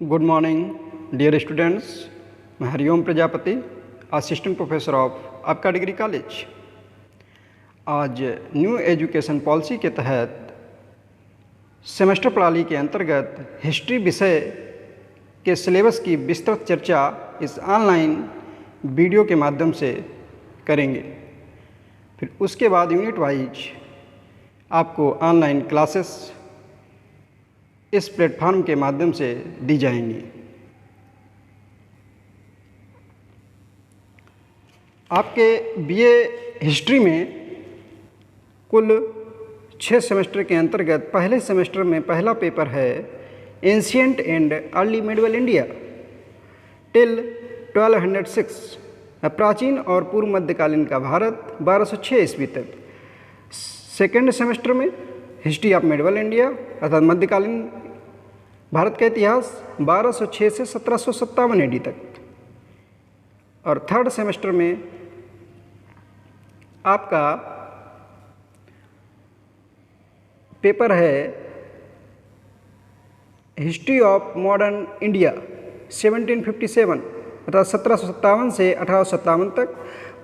Good morning dear students. मैं Hariom Prajapati, assistant professor of आपका degree college. आज न्यू एजुकेशन पॉलिसी के तहत सेमेस्टर प्रणाली के अंतर्गत हिस्ट्री विषय के सिलेबस की विस्तृत चर्चा इस ऑनलाइन वीडियो के माध्यम से करेंगे। फिर उसके बाद यूनिट वाइज आपको ऑनलाइन क्लासेस इस प्लेटफॉर्म के माध्यम से दी जाएंगी। आपके बीए हिस्ट्री में कुल 6 सेमेस्टर के अंतर्गत पहले सेमेस्टर में पहला पेपर है ancient and early medieval India till 1206, प्राचीन और पूर्व मध्यकालीन का भारत 1206 ईस्वी तक। सेकेंड सेमेस्टर में हिस्ट्री ऑफ मिडिवल इंडिया अर्थात मध्यकालीन भारत का इतिहास 1206 से 1757 एडी तक। और थर्ड सेमेस्टर में आपका पेपर है हिस्ट्री ऑफ मॉडर्न इंडिया 1757 अर्थात 1757 से 1857 तक।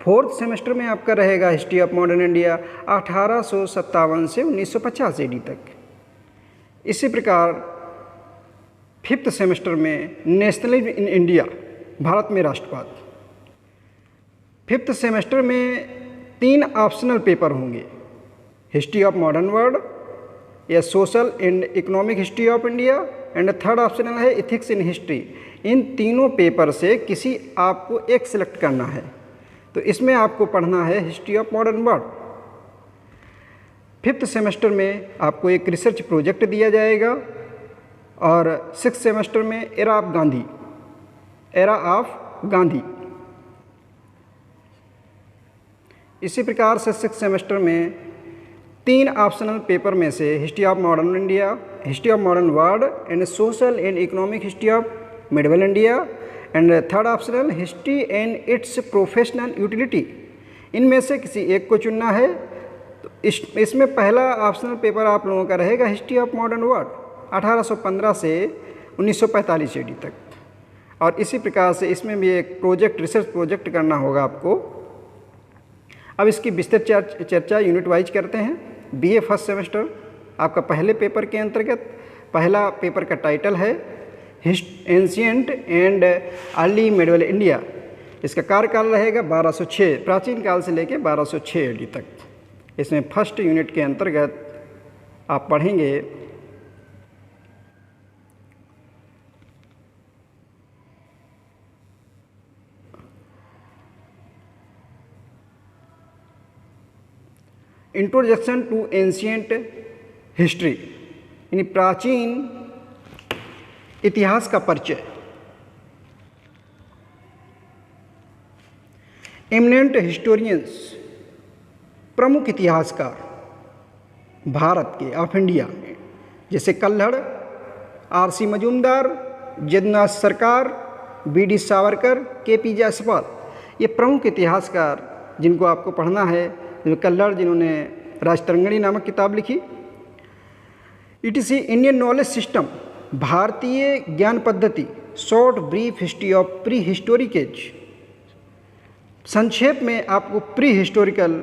फोर्थ सेमेस्टर में आपका रहेगा हिस्ट्री ऑफ मॉडर्न इंडिया 1857 से 1950 एडी तक। इसी प्रकार फिफ्थ सेमेस्टर में नेशनलिज्म इन इंडिया भारत में राष्ट्रवाद। फिफ्थ सेमेस्टर में 3 ऑप्शनल पेपर होंगे, हिस्ट्री ऑफ मॉडर्न वर्ल्ड या social and economic history of India and third optional है इथिक्स इन हिस्ट्री। इन तीनों पेपर से किसी आपको एक सिलेक्ट करना है, तो इसमें आपको पढ़ना है history of modern world. Fifth semester में आपको एक रिसर्च प्रोजेक्ट दिया जाएगा और सिक्स सेमेस्टर में एरा ऑफ गांधी। इसी प्रकार से सिक्स सेमेस्टर में 3 ऑप्शनल पेपर में से history of modern India, history of modern world and social and economic history of medieval India and third optional history and it's professional utility. इनमें से किसी एक को चुनना है। तो इसमें पहला ऑप्शनल पेपर आप लोगों का रहेगा हिस्ट्री ऑफ मॉडर्न वर्ल्ड 1815 से 1945 एडी तक। और इसी प्रकार से इसमें भी एक रिसर्च प्रोजेक्ट करना होगा आपको। अब इसकी विस्तृत चर्चा यूनिट वाइज करते हैं। बीए फर्स्ट सेमेस्टर आपका पहले पेपर के अंतर्गत पहला पेपर का टाइटल है ancient and early medieval India. इसका कार्यकाल रहेगा 1206, प्राचीन काल से लेकर 1206 एडी तक। इसमें फर्स्ट यूनिट के अंतर्गत आप पढ़ेंगे इंट्रोडक्शन टू एंशिएंट हिस्ट्री, यानी प्राचीन इतिहास का परिचय। एमिनेंट हिस्टोरियंस, प्रमुख इतिहासकार भारत के ऑफ इंडिया में, जैसे कल्हड़, आर.सी. मजूमदार, जदनाथ सरकार, बी.डी. सावरकर, के.पी. जायसवाल, ये प्रमुख इतिहासकार जिनको आपको पढ़ना है। कल्हड़ जिन्होंने राजतरंगिणी नामक किताब लिखी। ईटीसी इंडियन नॉलेज सिस्टम, भारतीय ज्ञान पद्धति, short brief history of prehistoric age. संक्षेप में आपको प्री हिस्टोरिकल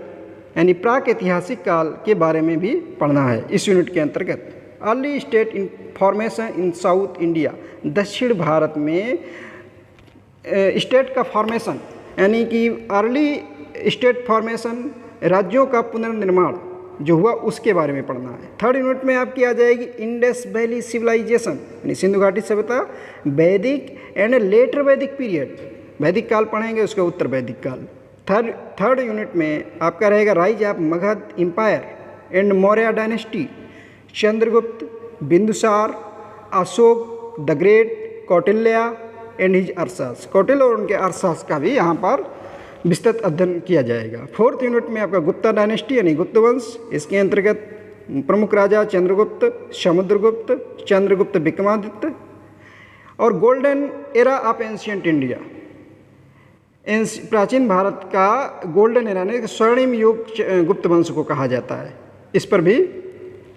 यानी प्राक ऐतिहासिक काल के बारे में भी पढ़ना है इस यूनिट के अंतर्गत। अर्ली स्टेट फॉर्मेशन इन साउथ इंडिया, दक्षिण भारत में स्टेट का फॉर्मेशन यानी कि अर्ली स्टेट फॉर्मेशन, राज्यों का पुनर्निर्माण जो हुआ उसके बारे में पढ़ना है। थर्ड यूनिट में आपकी आ जाएगी इंडस वैली सिविलाइजेशन यानी सिंधु घाटी सभ्यता, वैदिक एंड लेटर वैदिक पीरियड, वैदिक काल पढ़ेंगे, उसका उत्तर वैदिक काल। थर्ड यूनिट में आपका रहेगा rise of Magadh empire and Maurya dynasty, Chandragupta, Bindusara, Ashoka the great, Kautilya and his अरसास। कौटिल्य और उनके अरसास का भी यहाँ पर विस्तृत अध्ययन किया जाएगा। फोर्थ यूनिट में आपका गुप्ता डायनेस्टी यानी गुप्त वंश, इसके अंतर्गत प्रमुख राजा चंद्रगुप्त, समुद्रगुप्त, चंद्रगुप्त विक्रमादित्य और golden era of ancient India, प्राचीन भारत का गोल्डन एरा यानी स्वर्णिम युग गुप्त वंश को कहा जाता है। इस पर भी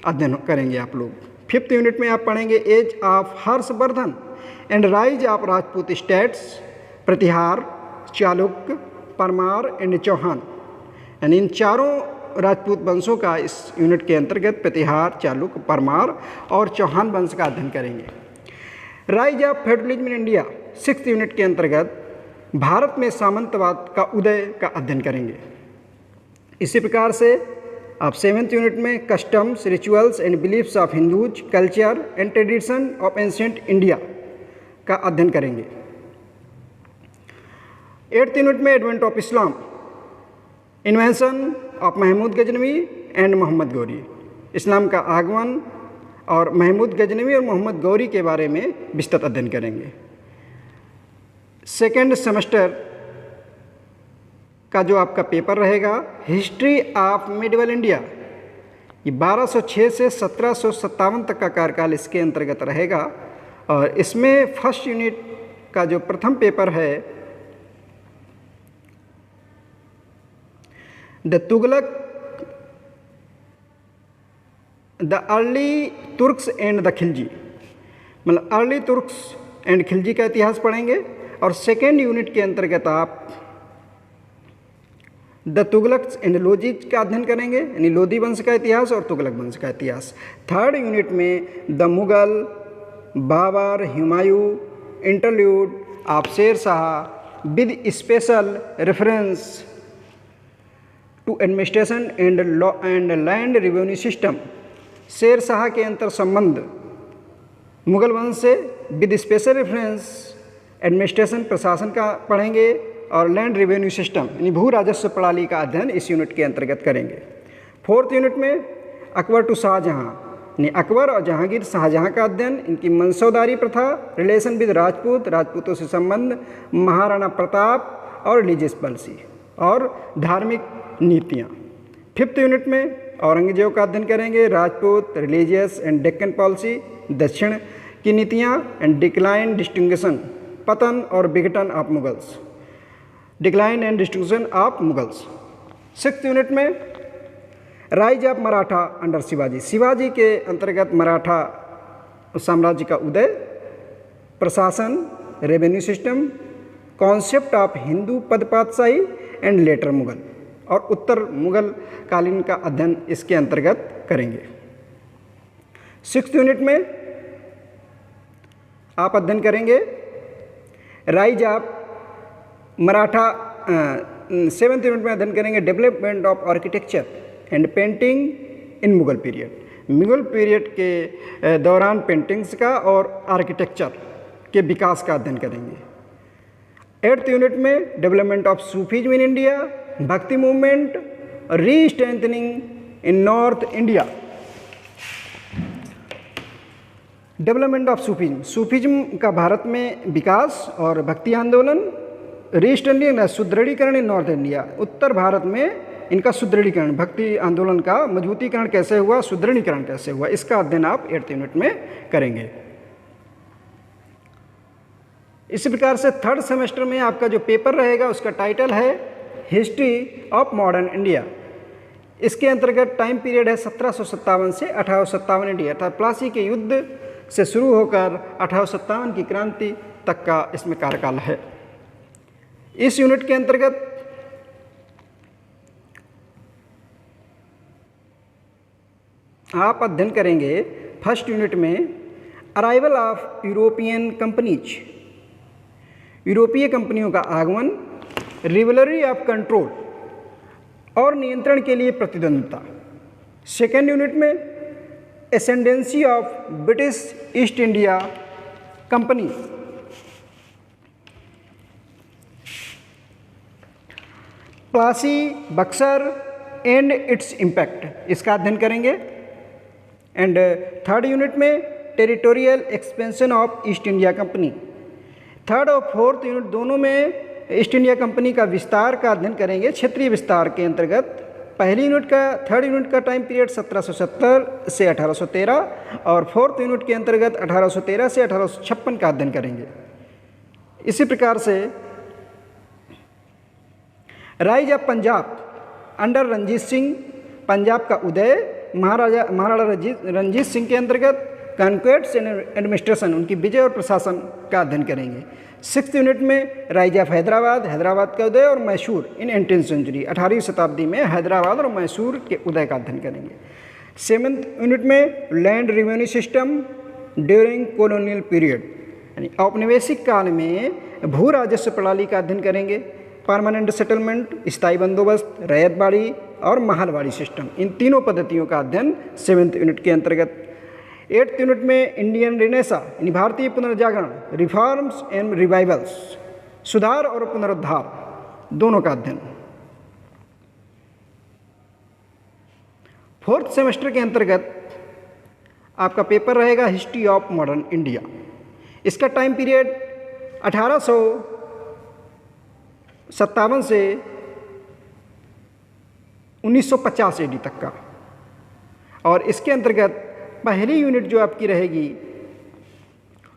अध्ययन करेंगे आप लोग। फिफ्थ यूनिट में आप पढ़ेंगे age of Harshvardhan and rise of Rajput states, Pratihar, Chalukya, Parmar and Chauhan. यानी इन चारों राजपूत वंशों का इस यूनिट के अंतर्गत प्रतिहार, चालुक्य, परमार और चौहान वंश का अध्ययन करेंगे। Rise of federalism in India, 6th unit के अंतर्गत भारत में सामंतवाद का उदय का अध्ययन करेंगे। इसी प्रकार से आप 7th यूनिट में customs, rituals and beliefs of Hindus, culture and tradition of ancient India का अध्ययन करेंगे। 8th यूनिट में advent of Islam, invention of Mahmud Ghaznavi and Mohammad Ghori, इस्लाम का आगमन और महमूद गजनवी और मोहम्मद गौरी के बारे में विस्तृत अध्ययन करेंगे। सेकेंड सेमेस्टर का जो आपका पेपर रहेगा हिस्ट्री ऑफ मिडिवल इंडिया, ये 1206 से 1757 तक का कार्यकाल इसके अंतर्गत रहेगा। और इसमें फर्स्ट यूनिट का जो प्रथम पेपर है the Tughlaq, the early Turks and the Khilji, मतलब अर्ली तुर्क्स एंड खिलजी का इतिहास पढ़ेंगे। और सेकेंड यूनिट के अंतर्गत आप द तुगलक एंड लोजीज का अध्ययन करेंगे, यानी लोधी वंश का इतिहास और तुगलक वंश का इतिहास। थर्ड यूनिट में the Mughal, Babur, Humayun, interlude of Sher Shah with special reference to administration and law and land revenue system, Sher Shah के अंतर संबंध मुगल वंश से विद स्पेशल रेफरेंस एडमिनिस्ट्रेशन, प्रशासन का पढ़ेंगे और लैंड रेवेन्यू सिस्टम यानी भू राजस्व प्रणाली का अध्ययन इस यूनिट के अंतर्गत करेंगे। 4th यूनिट में अकबर टू शाहजहाँ, यानी अकबर और जहांगीर शाहजहाँ का अध्ययन, इनकी मनसौदारी प्रथा, रिलेशन विद राजपूत, राजपूतों से संबंध, महाराणा प्रताप और रिलीजियस पॉलिसी और धार्मिक नीतियाँ। 5th यूनिट में औरंगजेब का अध्ययन करेंगे, Rajput, religious and Deccan policy, दक्षिण की नीतियाँ एंड डिक्लाइन डिस्टिंग्विशन, पतन और विघटन of Mughals, decline and distinction of Mughals. 6th unit में rise of Maratha under Shivaji, Shivaji के अंतर्गत मराठा साम्राज्य का उदय, प्रशासन, revenue system, concept of Hindu Padpatshahi and later Mughal और उत्तर मुगल कालीन का अध्ययन इसके अंतर्गत करेंगे। 6th यूनिट में आप अध्ययन करेंगे rise of Maratha. 7th unit में अध्ययन करेंगे development of architecture and painting in Mughal period, Mughal period के दौरान पेंटिंग्स का और आर्किटेक्चर के विकास का अध्ययन करेंगे। 8th यूनिट में development of Sufism in India, भक्ति मूवमेंट, री strengthening in north India. Development of Sufism, Sufism का भारत में विकास और भक्ति आंदोलन, रीस्टैंडिंग सुदृढ़ीकरण इन नॉर्थ इंडिया, उत्तर भारत में इनका सुदृढ़ीकरण, भक्ति आंदोलन का मजबूतीकरण कैसे हुआ, सुदृढ़ीकरण कैसे हुआ, इसका अध्ययन आप 8th यूनिट में करेंगे। इसी प्रकार से 3rd सेमेस्टर में आपका जो पेपर रहेगा उसका टाइटल है हिस्ट्री ऑफ मॉडर्न इंडिया। इसके अंतर्गत टाइम पीरियड है 1757 से 1857 इंडिया, अर्थात प्लासी के युद्ध से शुरू होकर 1857 की क्रांति तक का इसमें कार्यकाल है। इस यूनिट के अंतर्गत आप अध्ययन करेंगे फर्स्ट यूनिट में अराइवल ऑफ यूरोपियन कंपनीज, यूरोपीय कंपनियों का आगमन, रिवलरी ऑफ कंट्रोल और नियंत्रण के लिए प्रतिद्वंद्विता। सेकेंड यूनिट में ascendancy of British East India company, Plassey, Buxar and its impact, इसका अध्ययन करेंगे। एंड 3rd यूनिट में territorial expansion of East India company, 3rd और 4th यूनिट दोनों में ईस्ट इंडिया कंपनी का विस्तार का अध्ययन करेंगे, क्षेत्रीय विस्तार के अंतर्गत। पहली यूनिट का 3rd यूनिट का टाइम पीरियड 1770 से 1813 और 4th यूनिट के अंतर्गत 1813 से 1856 का अध्ययन करेंगे। इसी प्रकार से rise of Punjab under Ranjit Singh, Punjab का उदय महाराणा रंजीत सिंह के अंतर्गत कॉन्क्वेस्ट एंड एडमिनिस्ट्रेशन, उनकी विजय और प्रशासन का अध्ययन करेंगे। 6th यूनिट में राइज ऑफ हैदराबाद, हैदराबाद का उदय और मैसूर इन 18वीं सेंचुरी, 18वीं शताब्दी में हैदराबाद और मैसूर के उदय का अध्ययन करेंगे। 7th यूनिट में land revenue system during colonial period, यानी औपनिवेशिक काल में भू राजस्व प्रणाली का अध्ययन करेंगे। परमानेंट सेटलमेंट, स्थायी बंदोबस्त, रैयतबाड़ी और महलवाड़ी सिस्टम, इन तीनों पद्धतियों का अध्ययन 7th यूनिट के अंतर्गत। 8th यूनिट में इंडियन रिनेसा यानी भारतीय पुनर्जागरण, रिफॉर्म्स एंड रिवाइवल्स, सुधार और पुनरुद्धार दोनों का अध्ययन। 4th सेमेस्टर के अंतर्गत आपका पेपर रहेगा हिस्ट्री ऑफ मॉडर्न इंडिया। इसका टाइम पीरियड 1857 से 1950 AD तक का, और इसके अंतर्गत पहली यूनिट जो आपकी रहेगी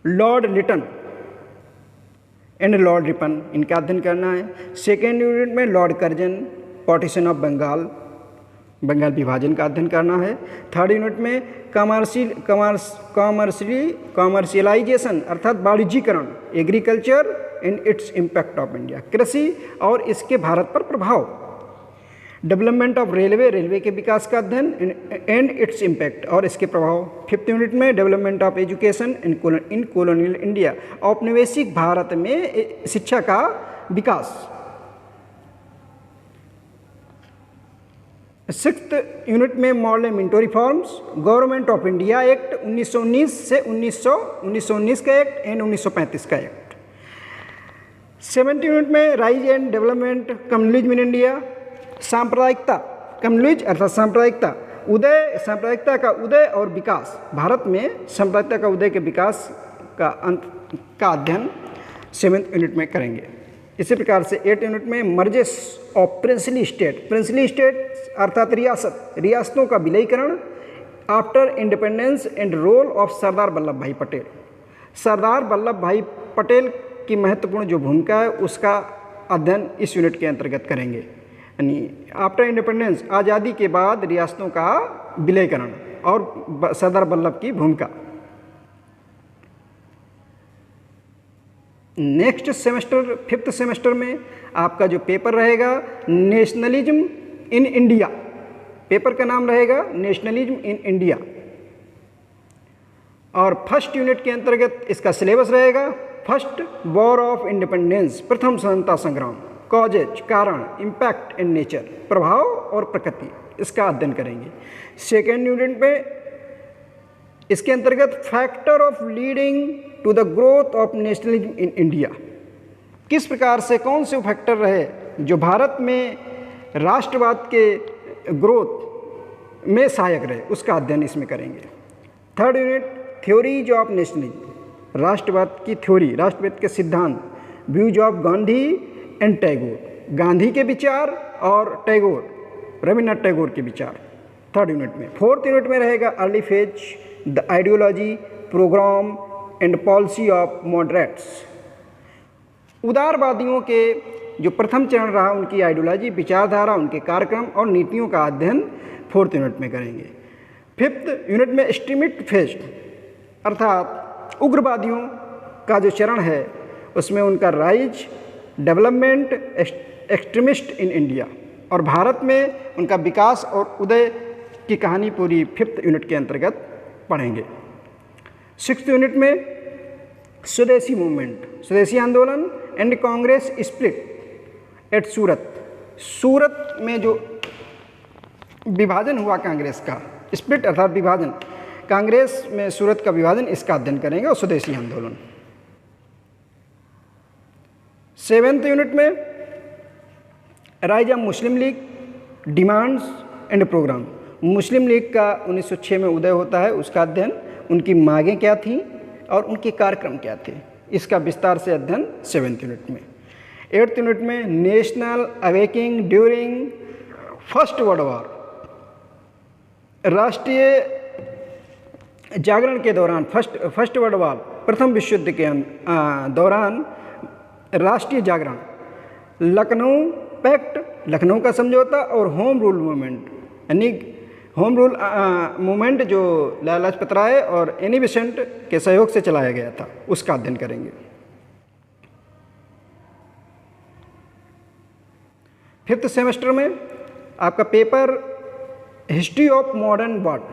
Lord Lytton and Lord Ripon, इनका अध्ययन करना है। 2nd यूनिट में Lord Curzon, partition of Bengal, Bengal विभाजन का अध्ययन करना है। 3rd यूनिट में कॉमर्शियलाइजेशन अर्थात वाणिज्यीकरण, agriculture and its impact of India, कृषि और इसके भारत पर प्रभाव। डेवलपमेंट ऑफ रेलवे, रेलवे के विकास का अध्ययन एंड इट्स इम्पैक्ट और इसके प्रभाव। 5th यूनिट में development of education in colonial India, औपनिवेशिक भारत में शिक्षा का विकास। 6th यूनिट में model Minto reforms, government of India act 1919 से 1919 का एक्ट एंड 1935 का एक्ट। 7th यूनिट में rise and development communalism in India, सांप्रदायिकता, कम्युनलिज्म अर्थात सांप्रदायिकता, उदय, सांप्रदायिकता का उदय और विकास, भारत में सांप्रदायिकता का उदय के विकास का अध्ययन 7th यूनिट में करेंगे। इसी प्रकार से 8th यूनिट में mergers of princely state, princely state अर्थात रियासत, रियासतों का विलयीकरण after independence and role of Sardar Vallabh Bhai Patel, सरदार वल्लभ भाई पटेल की महत्वपूर्ण जो भूमिका है उसका अध्ययन इस यूनिट के अंतर्गत करेंगे। यानी आफ्टर इंडिपेंडेंस, आज़ादी के बाद रियासतों का विलयीकरण और सरदार वल्लभ की भूमिका। नेक्स्ट सेमेस्टर 5th सेमेस्टर में आपका जो पेपर रहेगा नेशनलिज्म इन इंडिया, पेपर का नाम रहेगा नेशनलिज्म इन इंडिया, और 1st यूनिट के अंतर्गत इसका सिलेबस रहेगा फर्स्ट वॉर ऑफ इंडिपेंडेंस, प्रथम स्वतंत्रता संग्राम, कॉजेज कारण, इम्पैक्ट एंड नेचर, प्रभाव और प्रकृति, इसका अध्ययन करेंगे। 2nd यूनिट में इसके अंतर्गत factor of leading to the growth of nationalism in India, किस प्रकार से कौन से फैक्टर रहे जो भारत में राष्ट्रवाद के ग्रोथ में सहायक रहे, उसका अध्ययन इसमें करेंगे। 3rd unit theories of nationalism, राष्ट्रवाद की थ्योरी, राष्ट्रवाद के सिद्धांत, views of Gandhi and Tagore, Gandhi के विचार और टैगोर, रविन्द्रनाथ टैगोर के विचार 3rd यूनिट में। 4th यूनिट में रहेगा early phase, the ideology, programme and policy of moderates, उदारवादियों के जो प्रथम चरण रहा उनकी आइडियोलॉजी, विचारधारा, उनके कार्यक्रम और नीतियों का अध्ययन 4th यूनिट में करेंगे। 5th यूनिट में एक्सट्रीमिस्ट फेज अर्थात उग्रवादियों का जो चरण है उसमें उनका rise, development, extremist in India और भारत में उनका विकास और उदय की कहानी पूरी 5th यूनिट के अंतर्गत पढ़ेंगे। 6th यूनिट में स्वदेशी मूवमेंट, स्वदेशी आंदोलन एंड कांग्रेस स्प्लिट एट सूरत, सूरत में जो विभाजन हुआ कांग्रेस का, स्प्लिट अर्थात विभाजन, कांग्रेस में सूरत का विभाजन, इसका अध्ययन करेंगे और स्वदेशी आंदोलन। 7th यूनिट में rise of Muslim League, demands and programme, Muslim League का 1906 में उदय होता है, उसका अध्ययन, उनकी मांगें क्या थीं और उनके कार्यक्रम क्या थे, इसका विस्तार से अध्ययन 7th यूनिट में। 8th यूनिट में national awaking during first world war, राष्ट्रीय जागरण के दौरान, फर्स्ट वर्ल्ड वॉर, प्रथम विश्व युद्ध के दौरान राष्ट्रीय जागरण, लखनऊ पैक्ट, लखनऊ का समझौता और होम रूल मूवमेंट, यानी होम रूल मूवमेंट जो लाला लाजपत राय और एनी बेसेंट के सहयोग से चलाया गया था, उसका अध्ययन करेंगे। फिफ्थ सेमेस्टर में आपका paper history of modern world,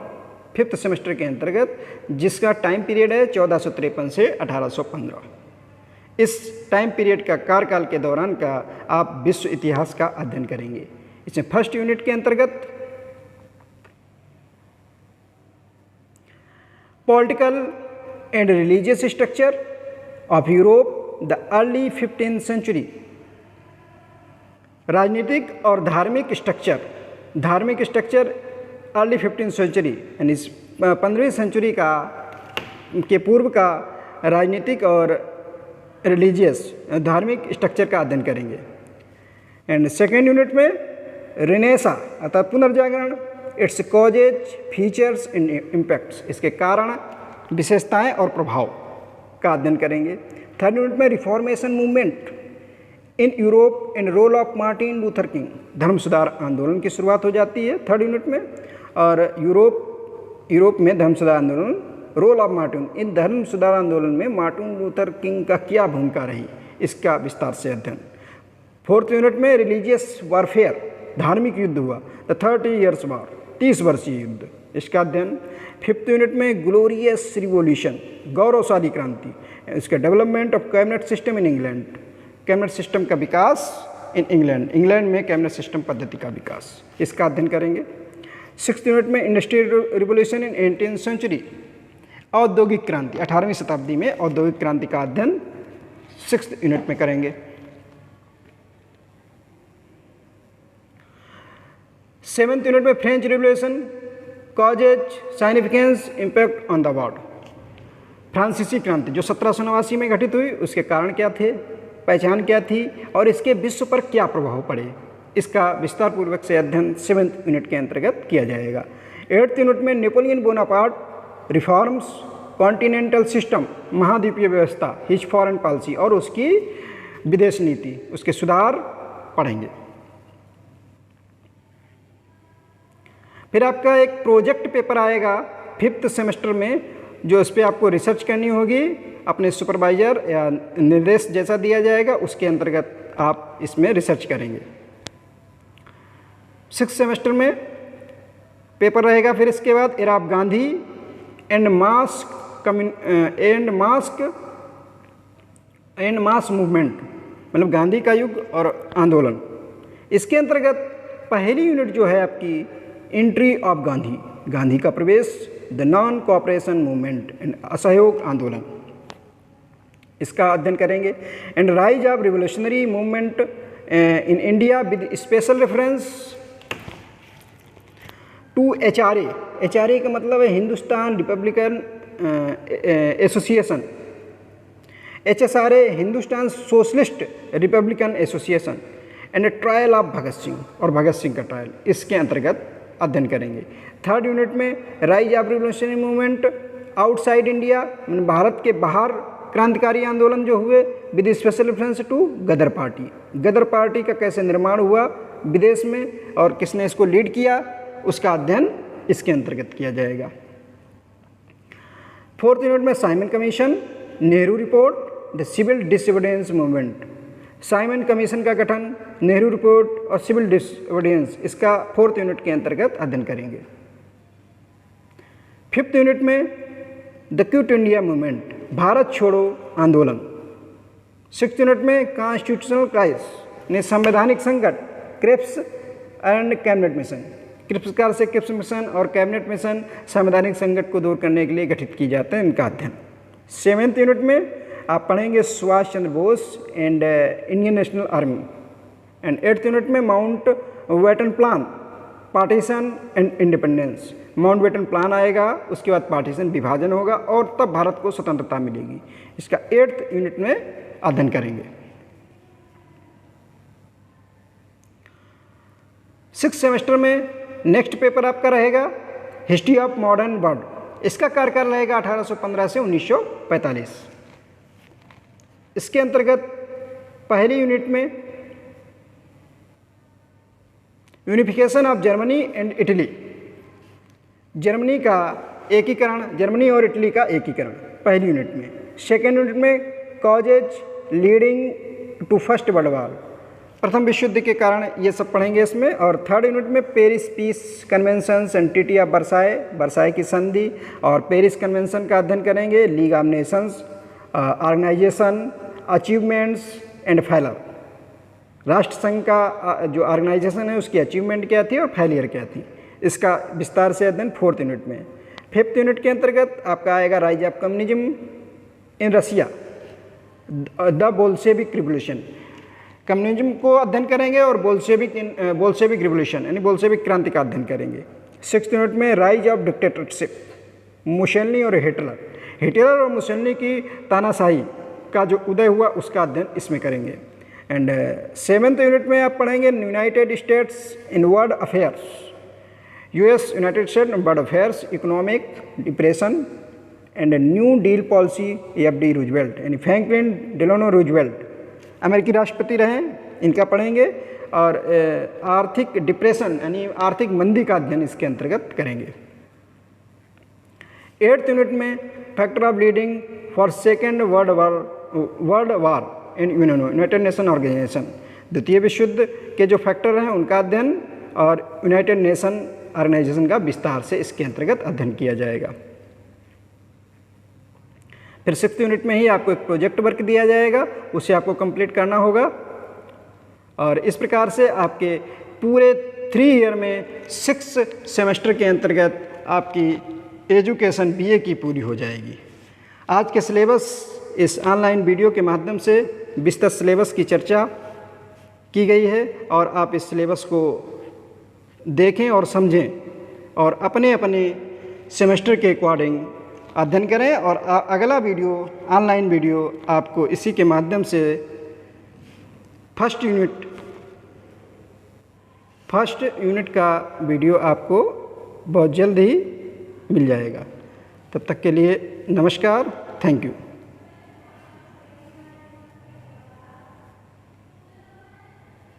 fifth semester के अंतर्गत, जिसका टाइम पीरियड है 1453 से 1815। इस टाइम पीरियड का कार्यकाल के दौरान का आप विश्व इतिहास का अध्ययन करेंगे। इसमें फर्स्ट यूनिट के अंतर्गत political and religious structure of Europe the early 15th century, राजनीतिक और धार्मिक स्ट्रक्चर अर्ली 15th सेंचुरी, यानी 15वीं सेंचुरी के पूर्व का राजनीतिक और रिलीजियस धार्मिक स्ट्रक्चर का अध्ययन करेंगे। एंड सेकेंड यूनिट में रिनेसा अर्थात पुनर्जागरण, its causes, features and impacts, इसके कारण, विशेषताएं और प्रभाव का अध्ययन करेंगे। थर्ड यूनिट में reformation movement in Europe and role of Martin Luther King, धर्म सुधार आंदोलन की शुरुआत हो जाती है थर्ड यूनिट में, और यूरोप में धर्म सुधार आंदोलन, रोल ऑफ मार्टिन, इन धर्म सुधार आंदोलन में मार्टिन लूथर किंग का क्या भूमिका रही, इसका विस्तार से अध्ययन। फोर्थ यूनिट में रिलीजियस वॉरफेयर, धार्मिक युद्ध हुआ, द 30 Years वॉर, 30 वर्षीय युद्ध, इसका अध्ययन। फिफ्थ यूनिट में ग्लोरियस रिवोल्यूशन, गौरवशाली क्रांति, इसका development of cabinet system in England, cabinet system का विकास इन इंग्लैंड में कैबिनेट सिस्टम पद्धति का विकास, इसका अध्ययन करेंगे। सिक्स्थ यूनिट में industrial revolution in 18th century, औद्योगिक क्रांति, 18वीं शताब्दी में औद्योगिक क्रांति का अध्ययन सिक्स्थ यूनिट में करेंगे। सेवेंथ यूनिट में French revolution, causes, significance, impact on the world, फ्रांसीसी क्रांति जो 1789 में घटित हुई, उसके कारण क्या थे, पहचान क्या थी और इसके विश्व पर क्या प्रभाव पड़े, इसका विस्तार पूर्वक से अध्ययन सेवेंथ यूनिट के अंतर्गत किया जाएगा। एट्थ यूनिट में Napoleon Bonaparte, reforms, continental system, महाद्वीपीय व्यवस्था, हिज फॉरेन पॉलिसी और उसकी विदेश नीति, उसके सुधार पढ़ेंगे। फिर आपका एक प्रोजेक्ट पेपर आएगा फिफ्थ सेमेस्टर में, जो इस पर आपको रिसर्च करनी होगी, अपने सुपरवाइजर या निर्देश जैसा दिया जाएगा उसके अंतर्गत आप इसमें रिसर्च करेंगे। सिक्स सेमेस्टर में पेपर रहेगा। फिर इसके बाद era of Gandhi and mass movement, मतलब गांधी का युग और आंदोलन। इसके अंतर्गत पहली यूनिट जो है आपकी एंट्री ऑफ गांधी, गांधी का प्रवेश, the non cooperation movement and असहयोग आंदोलन, इसका अध्ययन करेंगे। And rise of revolutionary movement in India with special reference to HRA, HRA का मतलब है Hindustan republican association, HSRA Hindustan socialist republican association, and trial of Bhagat Singh और भगत सिंह का ट्रायल, इसके अंतर्गत अध्ययन करेंगे। थर्ड यूनिट में rise of revolutionary movement outside India, Bharat के बाहर क्रांतिकारी आंदोलन जो हुए, with special reference to Ghadar party, Ghadar party का कैसे निर्माण हुआ विदेश में और किसने इसको लीड किया, उसका अध्ययन इसके अंतर्गत किया जाएगा। फोर्थ यूनिट में Simon commission, Nehru report, the civil disobedience movement, Simon commission का गठन, नेहरू रिपोर्ट और सिविल डिसोबीडियंस, इसका फोर्थ यूनिट के अंतर्गत अध्ययन करेंगे। फिफ्थ यूनिट में the Quit India movement, Bharat छोड़ो आंदोलन। सिक्स्थ यूनिट में कॉन्स्टिट्यूशनल क्राइसिस ने संवैधानिक संकट, Cripps and cabinet mission, Cripps कार से क्रिप्स मिशन और कैबिनेट मिशन संवैधानिक संकट को दूर करने के लिए गठित की जाते हैं, इनका अध्ययन। सेवेंथ यूनिट में आप पढ़ेंगे Subhash Chandra Bose and Indian national army. And eighth unit में Mountbatten plan, partition and independence, Mountbatten plan आएगा, उसके बाद पार्टीशन विभाजन होगा और तब भारत को स्वतंत्रता मिलेगी, इसका एट्थ यूनिट में अध्ययन करेंगे। सिक्स सेमेस्टर में नेक्स्ट पेपर आपका रहेगा हिस्ट्री ऑफ मॉडर्न वर्ल्ड, इसका कार्यकाल रहेगा 1815 से 1945। इसके अंतर्गत पहली यूनिट में unification of Germany and Italy, Germany का एकीकरण, जर्मनी और इटली का एकीकरण पहली यूनिट में। सेकेंड यूनिट में causes leading to first world war, प्रथम विश्व युद्ध के कारण ये सब पढ़ेंगे इसमें। और थर्ड यूनिट में Paris peace conventions and treaty of Versailles, Versailles की संधि और पेरिस कन्वेंशन का अध्ययन करेंगे। League of Nations organisation, achievements and failure, राष्ट्र संघ का जो ऑर्गेनाइजेशन है उसकी अचीवमेंट क्या थी और फेलियर क्या थी, इसका विस्तार से अध्ययन फोर्थ यूनिट में। फिफ्थ यूनिट के अंतर्गत आपका आएगा rise of communism in Russia, the Bolshevik revolution, communism को अध्ययन करेंगे और बोल्शेविक रिवोल्यूशन यानी बोल्शेविक क्रांति का अध्ययन करेंगे। सिक्स्थ यूनिट में राइज ऑफ डिक्टेटरशिप, मुसोलिनी और हिटलर, हिटलर और मुसोलिनी की तानाशाही का जो उदय हुआ उसका अध्ययन इसमें करेंगे। एंड सेवेंथ यूनिट में आप पढ़ेंगे United states in world affairs, US United states in world affairs, economic depression and new deal policy FD Roosevelt यानी फ्रैंकलिन डेलानो रूजवेल्ट अमेरिकी राष्ट्रपति रहे, इनका पढ़ेंगे। और आर्थिक डिप्रेशन यानी आर्थिक मंदी का अध्ययन इसके अंतर्गत करेंगे। एट्थ यूनिट में factor of leading for second world war in United Nation organisation, द्वितीय विश्व युद्ध के जो फैक्टर हैं उनका अध्ययन और यूनाइटेड नेशन ऑर्गेनाइजेशन का विस्तार से इसके अंतर्गत अध्ययन किया जाएगा। फिर सिक्स्थ यूनिट में ही आपको एक प्रोजेक्ट वर्क दिया जाएगा, उसे आपको कंप्लीट करना होगा। और इस प्रकार से आपके पूरे 3 ईयर में 6 सेमेस्टर के अंतर्गत आपकी एजुकेशन बीए की पूरी हो जाएगी। आज के सिलेबस, इस ऑनलाइन वीडियो के माध्यम से विस्तृत सिलेबस की चर्चा की गई है और आप इस सिलेबस को देखें और समझें और अपने अपने सेमेस्टर के अकॉर्डिंग अध्ययन करें। और अगला वीडियो, ऑनलाइन वीडियो आपको इसी के माध्यम से फर्स्ट यूनिट का वीडियो आपको बहुत जल्द ही मिल जाएगा। तब तक के लिए नमस्कार, थैंक यू।